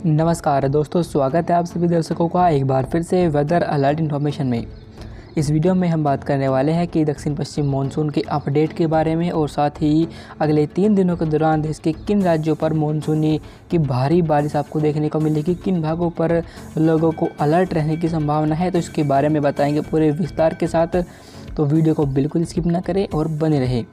नमस्कार दोस्तों, स्वागत है आप सभी दर्शकों का एक बार फिर से वेदर अलर्ट इन्फॉर्मेशन में। इस वीडियो में हम बात करने वाले हैं कि दक्षिण पश्चिम मानसून के अपडेट के बारे में और साथ ही अगले 3 दिनों के दौरान देश के किन राज्यों पर मानसूनी की भारी बारिश आपको देखने को मिलेगी, किन भागों पर लोगों को अलर्ट रहने की संभावना है, तो इसके बारे में बताएंगे पूरे विस्तार के साथ। तो वीडियो को बिल्कुल स्किप ना करें और बने रहें।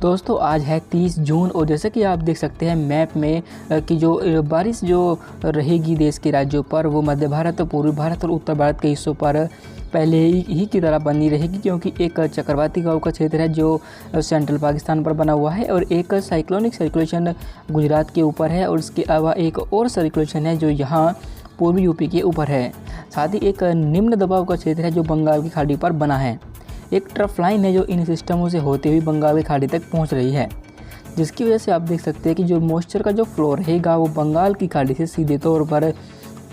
दोस्तों आज है 30 जून और जैसे कि आप देख सकते हैं मैप में कि जो बारिश जो रहेगी देश के राज्यों पर वो मध्य भारत, पूर्वी भारत और उत्तर भारत के हिस्सों पर पहले ही की तरह बनी रहेगी, क्योंकि एक चक्रवाती हवा का क्षेत्र है जो सेंट्रल पाकिस्तान पर बना हुआ है और एक साइक्लोनिक सर्कुलेशन गुजरात के ऊपर है और इसके अलावा एक और सर्कुलेशन है जो यहाँ पूर्वी यूपी के ऊपर है। साथ ही एक निम्न दबाव का क्षेत्र है जो बंगाल की खाड़ी पर बना है। एक ट्रफ लाइन है जो इन सिस्टमों से होते हुए बंगाल की खाड़ी तक पहुंच रही है, जिसकी वजह से आप देख सकते हैं कि जो मॉइस्चर का जो फ्लो रहेगा वो बंगाल की खाड़ी से सीधे तौर पर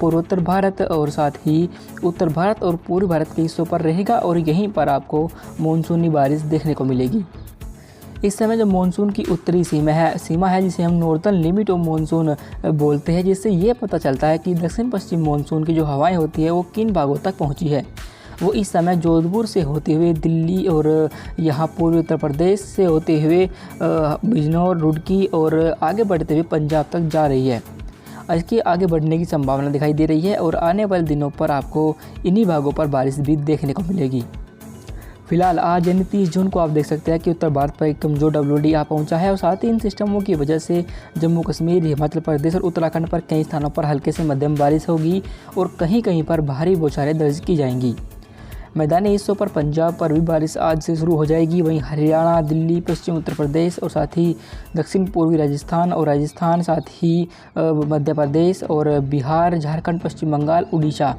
पूर्वोत्तर भारत और साथ ही उत्तर भारत और पूर्वी भारत के हिस्सों पर रहेगा और यहीं पर आपको मानसूनी बारिश देखने को मिलेगी। इस समय जो मानसून की उत्तरी सीमा है जिसे हम नॉर्थर्न लिमिट ऑफ मानसून बोलते हैं, जिससे ये पता चलता है कि दक्षिण पश्चिम मानसून की जो हवाएं होती है वो किन भागों तक पहुंची है। वो इस समय जोधपुर से होते हुए दिल्ली और यहाँ पूर्वी उत्तर प्रदेश से होते हुए बिजनौर, रुड़की और आगे बढ़ते हुए पंजाब तक जा रही है। इसके आगे बढ़ने की संभावना दिखाई दे रही है और आने वाले दिनों पर आपको इन्हीं भागों पर बारिश भी देखने को मिलेगी। फिलहाल आज यानी 30 जून को आप देख सकते हैं कि उत्तर भारत पर एक कमजोर WD आ पहुंचा है और साथ ही इन सिस्टमों की वजह से जम्मू कश्मीर, हिमाचल प्रदेश और उत्तराखंड पर कई स्थानों पर हल्के से मध्यम बारिश होगी और कहीं कहीं पर भारी बौछारें दर्ज की जाएंगी। मैदानी हिस्सों पर पंजाब पर भी बारिश आज से शुरू हो जाएगी। वहीं हरियाणा, दिल्ली, पश्चिम उत्तर प्रदेश और साथ ही दक्षिण पूर्वी राजस्थान और राजस्थान, साथ ही मध्य प्रदेश और बिहार, झारखंड, पश्चिम बंगाल, उड़ीसा,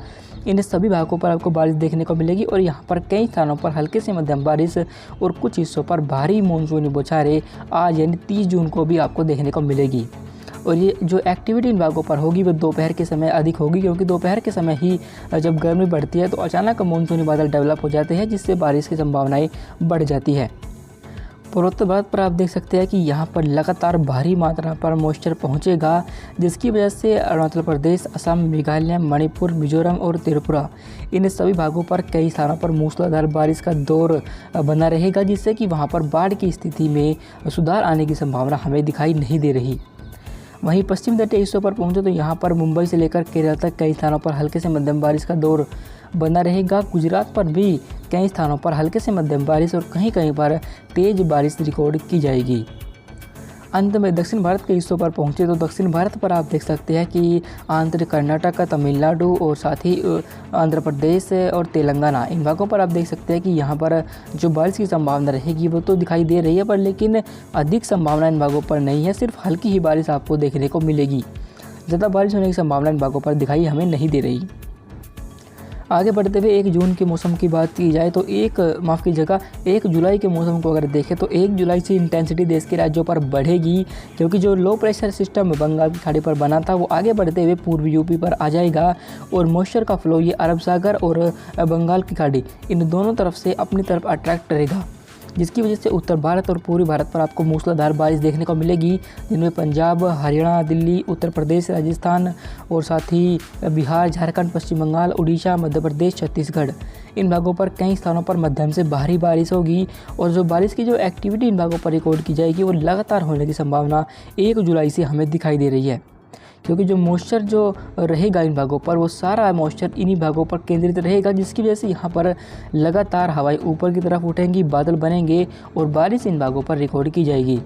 इन सभी भागों पर आपको बारिश देखने को मिलेगी और यहाँ पर कई स्थानों पर हल्के से मध्यम बारिश और कुछ हिस्सों पर भारी मानसूनी बौछारें आज यानी 30 जून को भी आपको देखने को मिलेगी। और ये जो एक्टिविटी इन भागों पर होगी वो दोपहर के समय अधिक होगी, क्योंकि दोपहर के समय ही जब गर्मी बढ़ती है तो अचानक मानसूनी बादल डेवलप हो जाते हैं, जिससे बारिश की संभावनाएं बढ़ जाती है। पूर्वोत्तर भारत पर आप देख सकते हैं कि यहाँ पर लगातार भारी मात्रा पर मॉइस्चर पहुँचेगा, जिसकी वजह से अरुणाचल प्रदेश, असम, मेघालय, मणिपुर, मिजोरम और त्रिपुरा, इन सभी भागों पर कई स्थानों पर मूसलाधार बारिश का दौर बना रहेगा, जिससे कि वहाँ पर बाढ़ की स्थिति में सुधार आने की संभावना हमें दिखाई नहीं दे रही। वहीं पश्चिम तटीय हिस्सों पर पहुंचे तो यहाँ पर मुंबई से लेकर केरल तक कई स्थानों पर हल्के से मध्यम बारिश का दौर बना रहेगा। गुजरात पर भी कई स्थानों पर हल्के से मध्यम बारिश और कहीं कहीं पर तेज बारिश रिकॉर्ड की जाएगी। अंत में दक्षिण भारत के हिस्सों पर पहुंचे तो दक्षिण भारत पर आप देख सकते हैं कि आंध्र, कर्नाटक, तमिलनाडु और साथ ही आंध्र प्रदेश और तेलंगाना, इन भागों पर आप देख सकते हैं कि यहाँ पर जो बारिश की संभावना रहेगी वो तो दिखाई दे रही है, पर लेकिन अधिक संभावना इन भागों पर नहीं है। सिर्फ हल्की ही बारिश आपको देखने को मिलेगी, ज़्यादा बारिश होने की संभावना इन भागों पर दिखाई हमें नहीं दे रही। आगे बढ़ते हुए 1 जून के मौसम की बात की जाए तो 1 जुलाई के मौसम को अगर देखें तो 1 जुलाई से इंटेंसिटी देश के राज्यों पर बढ़ेगी, क्योंकि जो लो प्रेशर सिस्टम बंगाल की खाड़ी पर बना था वो आगे बढ़ते हुए पूर्वी यूपी पर आ जाएगा और मॉइस्चर का फ्लो ये अरब सागर और बंगाल की खाड़ी, इन दोनों तरफ से अपनी तरफ अट्रैक्ट करेगा, जिसकी वजह से उत्तर भारत और पूर्वी भारत पर आपको मूसलाधार बारिश देखने को मिलेगी, जिनमें पंजाब, हरियाणा, दिल्ली, उत्तर प्रदेश, राजस्थान और साथ ही बिहार, झारखंड, पश्चिम बंगाल, उड़ीसा, मध्य प्रदेश, छत्तीसगढ़, इन भागों पर कई स्थानों पर मध्यम से भारी बारिश होगी। और जो बारिश की जो एक्टिविटी इन भागों पर रिकॉर्ड की जाएगी वो लगातार होने की संभावना 1 जुलाई से हमें दिखाई दे रही है, क्योंकि जो मॉइस्चर जो रहेगा इन भागों पर वो सारा मॉइस्चर इन्हीं भागों पर केंद्रित रहेगा, जिसकी वजह से यहाँ पर लगातार हवाएं ऊपर की तरफ उठेंगी, बादल बनेंगे और बारिश इन भागों पर रिकॉर्ड की जाएगी।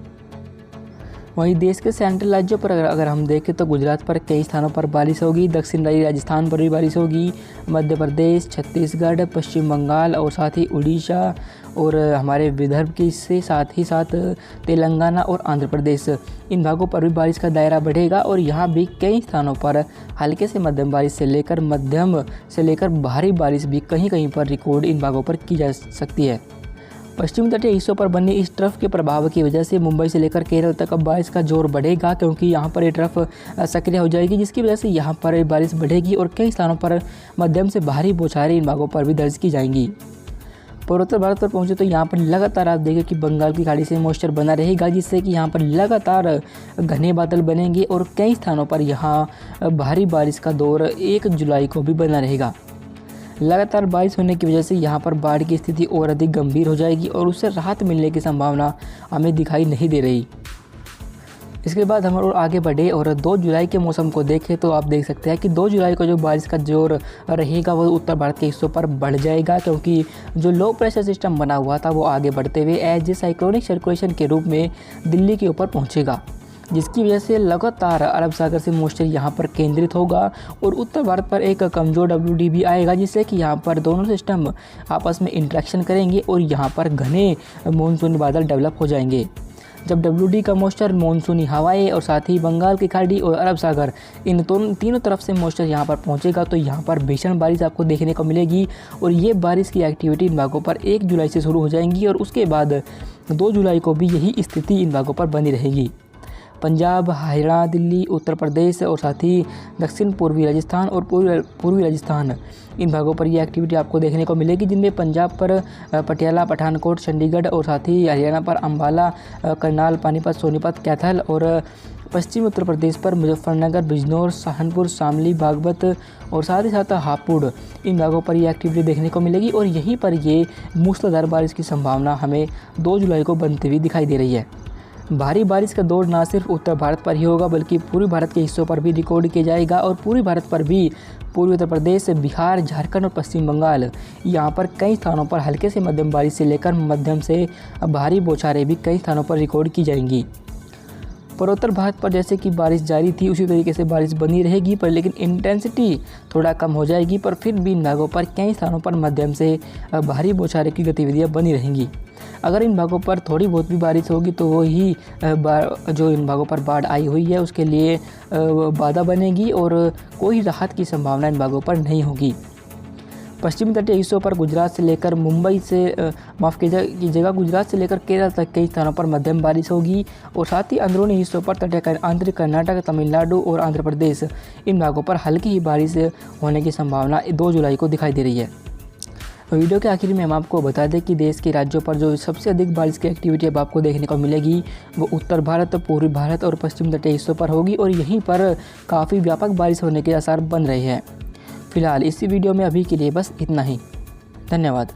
वहीं देश के सेंट्रल राज्यों पर अगर हम देखें तो गुजरात पर कई स्थानों पर बारिश होगी, दक्षिणी राजस्थान पर भी बारिश होगी, मध्य प्रदेश, छत्तीसगढ़, पश्चिम बंगाल और साथ ही उड़ीसा और हमारे विदर्भ के से साथ ही साथ तेलंगाना और आंध्र प्रदेश, इन भागों पर भी बारिश का दायरा बढ़ेगा और यहाँ भी कई स्थानों पर हल्के से मध्यम बारिश से लेकर भारी बारिश भी कहीं कहीं पर रिकॉर्ड इन भागों पर की जा सकती है। पश्चिमी तटीय हिस्सों पर बने इस ट्रफ के प्रभाव की वजह से मुंबई से लेकर केरल तक अब बारिश का जोर बढ़ेगा, क्योंकि यहाँ पर ये ट्रफ सक्रिय हो जाएगी, जिसकी वजह से यहाँ पर बारिश बढ़ेगी और कई स्थानों पर मध्यम से भारी बौछारें इन भागों पर भी दर्ज की जाएंगी। पूर्वोत्तर भारत पर पहुँचे तो यहाँ पर लगातार आप देखें कि बंगाल की खाड़ी से मॉइस्चर बना रहेगा, जिससे कि यहाँ पर लगातार घने बादल बनेंगे और कई स्थानों पर यहाँ भारी बारिश का दौर 1 जुलाई को भी बना रहेगा। लगातार बारिश होने की वजह से यहाँ पर बाढ़ की स्थिति और अधिक गंभीर हो जाएगी और उससे राहत मिलने की संभावना हमें दिखाई नहीं दे रही। इसके बाद हम और आगे बढ़े और 2 जुलाई के मौसम को देखें तो आप देख सकते हैं कि 2 जुलाई को जो बारिश का जोर रहेगा वो उत्तर भारत के हिस्सों पर बढ़ जाएगा, क्योंकि जो लो प्रेशर सिस्टम बना हुआ था वो आगे बढ़ते हुए एज ए साइक्लोनिक सर्कुलेशन के रूप में दिल्ली के ऊपर पहुँचेगा, जिसकी वजह से लगातार अरब सागर से मॉइस्चर यहाँ पर केंद्रित होगा और उत्तर भारत पर एक कमज़ोर WD भी आएगा, जिससे कि यहाँ पर दोनों सिस्टम आपस में इंटरेक्शन करेंगे और यहाँ पर घने मानसूनी बादल डेवलप हो जाएंगे। जब WD का मॉइस्चर मानसूनी हवाएं और साथ ही बंगाल की खाड़ी और अरब सागर इन तीनों तरफ से मॉइस्चर यहाँ पर पहुँचेगा तो यहाँ पर भीषण बारिश आपको देखने को मिलेगी और ये बारिश की एक्टिविटी इन भागों पर 1 जुलाई से शुरू हो जाएंगी और उसके बाद 2 जुलाई को भी यही स्थिति इन भागों पर बनी रहेगी। पंजाब, हरियाणा, दिल्ली, उत्तर प्रदेश और साथ ही दक्षिण पूर्वी राजस्थान और पूर्वी राजस्थान इन भागों पर ये एक्टिविटी आपको देखने को मिलेगी, जिनमें पंजाब पर पटियाला, पठानकोट, चंडीगढ़ और साथ ही हरियाणा पर अंबाला, करनाल, पानीपत, सोनीपत, कैथल और पश्चिमी उत्तर प्रदेश पर मुजफ्फरनगर, बिजनौर, सहारनपुर, शामली, बागपत और साथ ही साथ हापुड़ इन भागों पर ये एक्टिविटी देखने को मिलेगी और यहीं पर ये मूसलाधार बारिश की संभावना हमें 2 जुलाई को बनती हुई दिखाई दे रही है। भारी बारिश का दौर ना सिर्फ उत्तर भारत पर ही होगा बल्कि पूर्वी भारत के हिस्सों पर भी रिकॉर्ड किया जाएगा और पूर्वी भारत पर भी पूर्वी उत्तर प्रदेश, बिहार, झारखंड और पश्चिम बंगाल यहाँ पर कई स्थानों पर हल्के से मध्यम बारिश से लेकर मध्यम से भारी बौछारें भी कई स्थानों पर रिकॉर्ड की जाएंगी। पूर्वोत्तर भारत पर जैसे कि बारिश जारी थी उसी तरीके से बारिश बनी रहेगी, पर लेकिन इंटेंसिटी थोड़ा कम हो जाएगी, पर फिर भी इन भागों पर कई स्थानों पर मध्यम से भारी बौछारें की गतिविधियाँ बनी रहेंगी। अगर इन भागों पर थोड़ी बहुत भी बारिश होगी तो वही जो इन भागों पर बाढ़ आई हुई है उसके लिए बाधा बनेगी और कोई राहत की संभावना इन भागों पर नहीं होगी। पश्चिमी तटीय हिस्सों पर गुजरात से लेकर मुंबई से माफ़ कीजिएगा गुजरात से लेकर केरल तक कई स्थानों पर मध्यम बारिश होगी और साथ ही अंदरूनी हिस्सों पर तटीय आंतरिक कर्नाटक, तमिलनाडु और आंध्र प्रदेश इन भागों पर हल्की ही बारिश होने की संभावना 2 जुलाई को दिखाई दे रही है। वीडियो के आखिर में हम आपको बता दें कि देश के राज्यों पर जो सबसे अधिक बारिश की एक्टिविटी अब आपको देखने को मिलेगी वो उत्तर भारत, पूर्वी भारत और पश्चिम तटीय हिस्सों पर होगी और यहीं पर काफ़ी व्यापक बारिश होने के आसार बन रहे हैं। फिलहाल इसी वीडियो में अभी के लिए बस इतना ही। धन्यवाद।